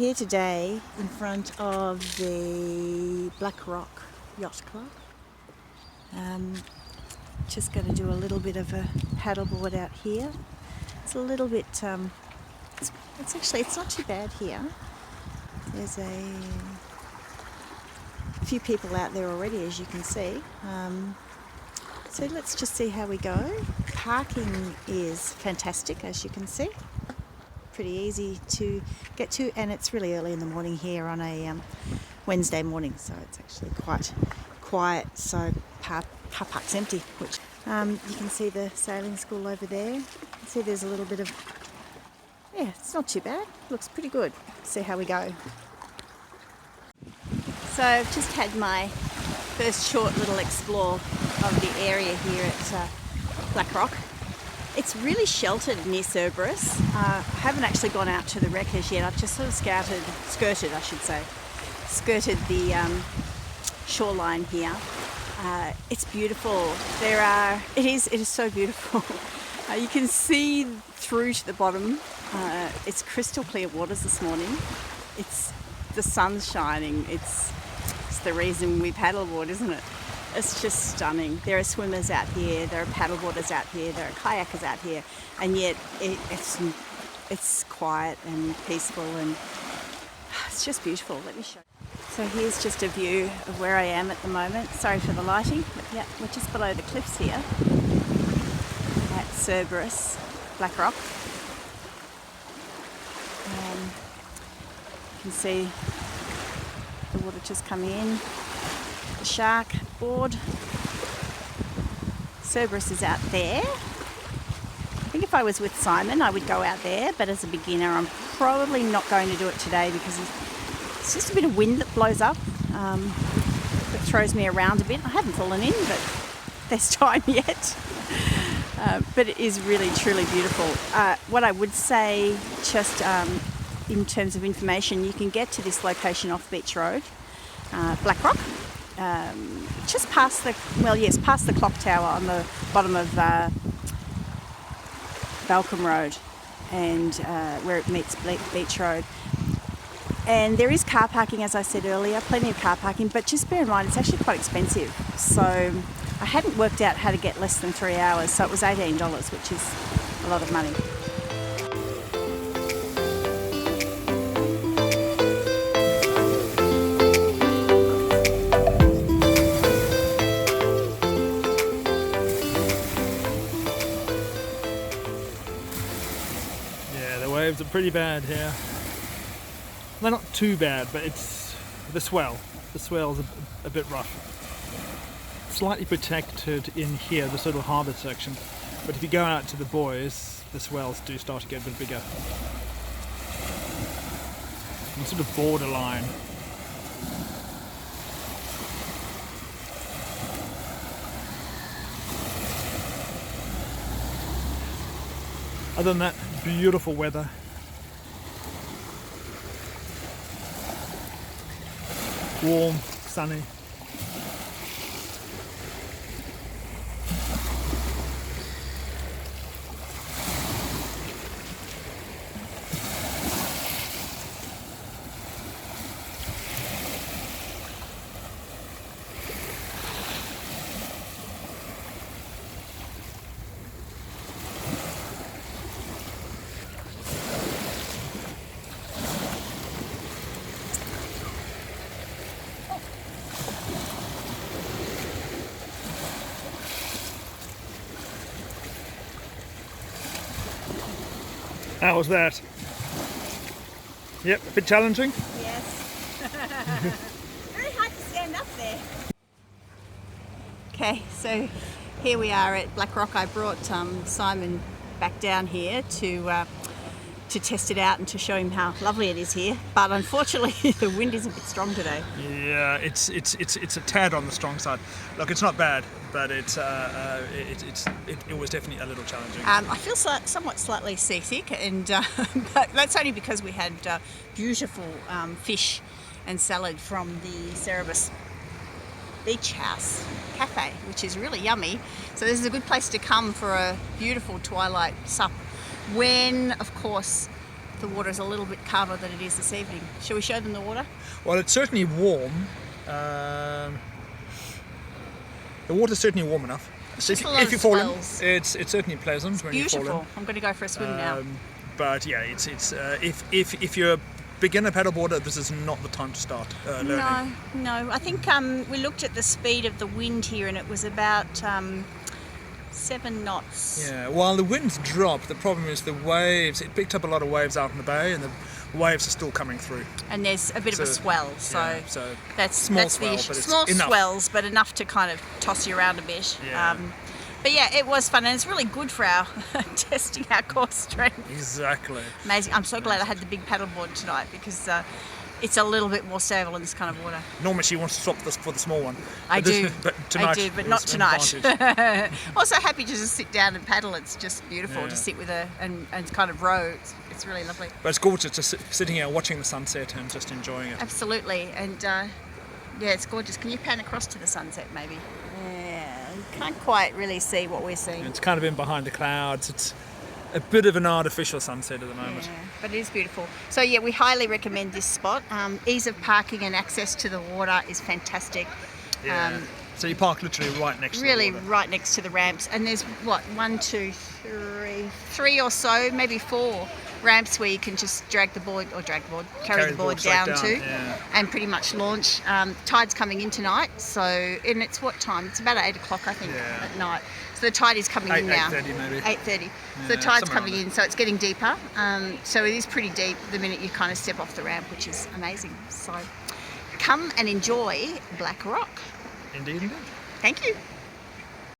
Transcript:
here today in front of the Black Rock Yacht Club. Just going to do a little bit of a paddleboard out here. It's a little bit, it's not too bad here. There's a few people out there already, as you can see. So let's just see how we go. Parking is fantastic, as you can see. Pretty easy to get to, and it's really early in the morning here on a Wednesday morning, so it's actually quite quiet. So car park's empty, which you can see the sailing school over there. You can see there's a little bit of, yeah, it's not too bad. Looks pretty good. See how we go. So I've just had my first short little explore of the area here at Black Rock. It's really sheltered near Cerberus. I haven't actually gone out to the wreck as yet. I've just sort of skirted the shoreline here. It's beautiful. It is so beautiful. You can see through to the bottom. It's crystal clear waters this morning. It's the sun's shining. It's the reason we paddleboard, isn't it? It's just stunning. There are swimmers out here, there are paddleboarders out here, there are kayakers out here, and yet it's quiet and peaceful, and it's just beautiful. Let me show you. So here's just a view of where I am at the moment. Sorry for the lighting, but yeah, we're just below the cliffs here at Cerberus, Black Rock. You can see the water just coming in. The shark board. Cerberus is out there. I think if I was with Simon I would go out there, but as a beginner I'm probably not going to do it today because it's just a bit of wind that blows up that throws me around a bit. I haven't fallen in, but there's time yet. But it is really truly beautiful. What I would say, just in terms of information, you can get to this location off Beach Road, Black Rock. Just past the clock tower on the bottom of Balcombe Road, and where it meets Beach Road. And there is car parking, as I said earlier, plenty of car parking, but just bear in mind it's actually quite expensive. So I hadn't worked out how to get less than 3 hours, so it was $18, which is a lot of money. Waves are pretty bad here. They're not too bad, but it's the swell. The swell's a bit rough. Slightly protected in here, the sort of harbour section. But if you go out to the buoys, the swells do start to get a bit bigger. And sort of borderline. Other than that, beautiful weather. Warm, sunny. How was that? Yep, a bit challenging. Yes. Very hard to stand up there. Okay, so here we are at Black Rock. I brought Simon back down here to test it out and to show him how lovely it is here. But unfortunately, the wind is a bit strong today. Yeah, it's a tad on the strong side. Look, it's not bad, but it was definitely a little challenging. I feel somewhat slightly seasick, and but that's only because we had beautiful fish and salad from the Cerberus Beach House Cafe, which is really yummy. So this is a good place to come for a beautiful twilight sup when, of course, the water is a little bit calmer than it is this evening. Shall we show them the water? Well, it's certainly warm. The water's certainly warm enough. So Just a lot if you of fall in, swells. it's certainly pleasant when you fall Beautiful. in. I'm going to go for a swim now. But yeah, it's if you're a beginner paddleboarder, this is not the time to start learning. No. I think we looked at the speed of the wind here, and it was about 7 knots. Yeah, while the winds drop, the problem is the waves. It picked up a lot of waves out in the bay, and the waves are still coming through. And there's a bit of a swell, so, that's small the issue. but it's Small enough. swells, but enough to kind of toss you around a bit. Yeah. But yeah, it was fun, and it's really good for our testing our core strength. Exactly. Amazing. I'm so glad I had the big paddleboard tonight, because it's a little bit more stable in this kind of water. Normally she wants to swap this for the small one. I do. But tonight I do, but not was an tonight. advantage. Also happy to just sit down and paddle. It's just beautiful Yeah. to sit with and kind of row. It's really lovely. But it's gorgeous just sitting here watching the sunset and just enjoying it. Absolutely. And yeah, it's gorgeous. Can you pan across to the sunset maybe? Yeah, you can't quite really see what we're seeing. It's kind of in behind the clouds. It's a bit of an artificial sunset at the moment. Yeah, but it is beautiful. So yeah, we highly recommend this spot. Ease of parking and access to the water is fantastic. Yeah. So you park literally right next to the water. Right next to the ramps, and there's three or so, maybe 4 ramps where you can just carry the board straight down down, to, yeah. and pretty much launch. Tide's coming in tonight, and it's what time? It's about 8 o'clock, I think, Yeah. at night. So the tide is coming in now. 8:30 maybe. 8:30. So Yeah, the tide's somewhere coming around in, so it's getting deeper. So it is pretty deep the minute you kind of step off the ramp, which is amazing. So come and enjoy Black Rock. Indeed. Thank you.